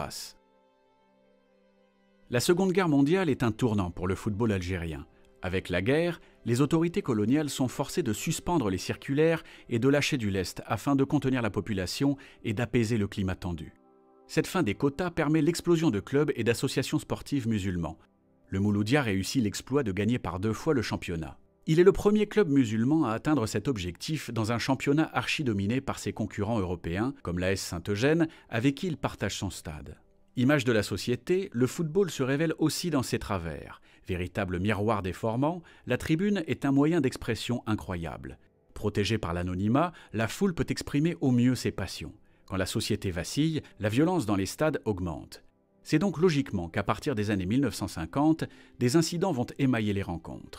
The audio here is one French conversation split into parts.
race. La Seconde Guerre mondiale est un tournant pour le football algérien. Avec la guerre, les autorités coloniales sont forcées de suspendre les circulaires et de lâcher du lest afin de contenir la population et d'apaiser le climat tendu. Cette fin des quotas permet l'explosion de clubs et d'associations sportives musulmans. Le Mouloudia réussit l'exploit de gagner par 2 fois le championnat. Il est le premier club musulman à atteindre cet objectif dans un championnat archi-dominé par ses concurrents européens, comme l'AS Saint-Eugène, avec qui il partage son stade. Image de la société, le football se révèle aussi dans ses travers. Véritable miroir déformant, la tribune est un moyen d'expression incroyable. Protégée par l'anonymat, la foule peut exprimer au mieux ses passions. Quand la société vacille, la violence dans les stades augmente. C'est donc logiquement qu'à partir des années 1950, des incidents vont émailler les rencontres.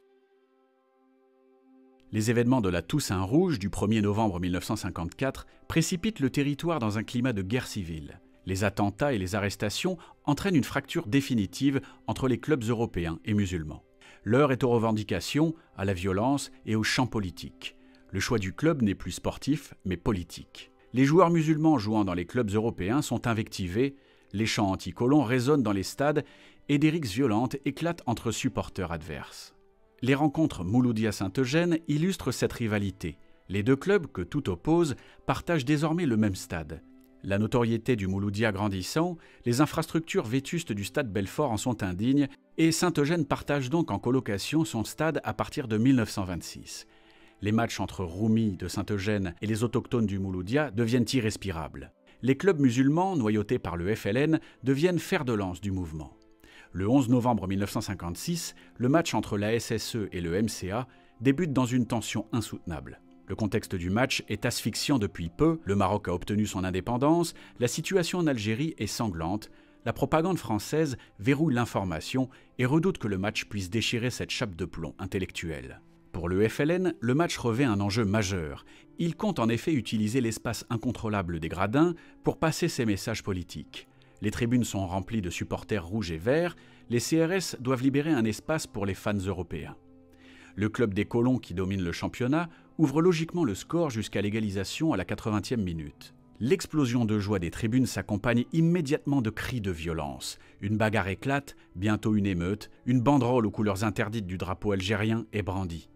Les événements de la Toussaint Rouge du 1er novembre 1954 précipitent le territoire dans un climat de guerre civile. Les attentats et les arrestations entraînent une fracture définitive entre les clubs européens et musulmans. L'heure est aux revendications, à la violence et au champ politique. Le choix du club n'est plus sportif, mais politique. Les joueurs musulmans jouant dans les clubs européens sont invectivés, les chants anti-colons résonnent dans les stades et des rixes violentes éclatent entre supporters adverses. Les rencontres Mouloudia-Saint-Eugène illustrent cette rivalité. Les 2 clubs que tout oppose partagent désormais le même stade. La notoriété du Mouloudia grandissant, les infrastructures vétustes du stade Belfort en sont indignes et Saint-Eugène partage donc en colocation son stade à partir de 1926. Les matchs entre Roumis de Saint-Eugène et les autochtones du Mouloudia deviennent irrespirables. Les clubs musulmans, noyautés par le FLN, deviennent fer de lance du mouvement. Le 11 novembre 1956, le match entre la SSE et le MCA débute dans une tension insoutenable. Le contexte du match est asphyxiant depuis peu, le Maroc a obtenu son indépendance, la situation en Algérie est sanglante, la propagande française verrouille l'information et redoute que le match puisse déchirer cette chape de plomb intellectuelle. Pour le FLN, le match revêt un enjeu majeur. Il compte en effet utiliser l'espace incontrôlable des gradins pour passer ses messages politiques. Les tribunes sont remplies de supporters rouges et verts, les CRS doivent libérer un espace pour les fans européens. Le club des colons qui domine le championnat ouvre logiquement le score jusqu'à l'égalisation à la 80e minute. L'explosion de joie des tribunes s'accompagne immédiatement de cris de violence. Une bagarre éclate, bientôt une émeute, une banderole aux couleurs interdites du drapeau algérien est brandie.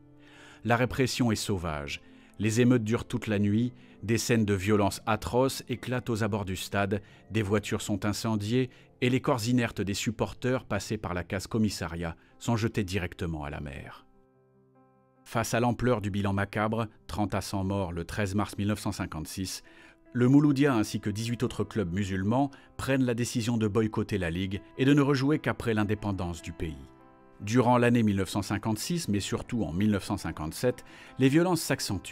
La répression est sauvage. Les émeutes durent toute la nuit, des scènes de violence atroces éclatent aux abords du stade, des voitures sont incendiées et les corps inertes des supporters passés par la case commissariat sont jetés directement à la mer. Face à l'ampleur du bilan macabre, 30 à 100 morts le 13 mars 1956, le Mouloudia ainsi que 18 autres clubs musulmans prennent la décision de boycotter la Ligue et de ne rejouer qu'après l'indépendance du pays. Durant l'année 1956, mais surtout en 1957, les violences s'accentuent.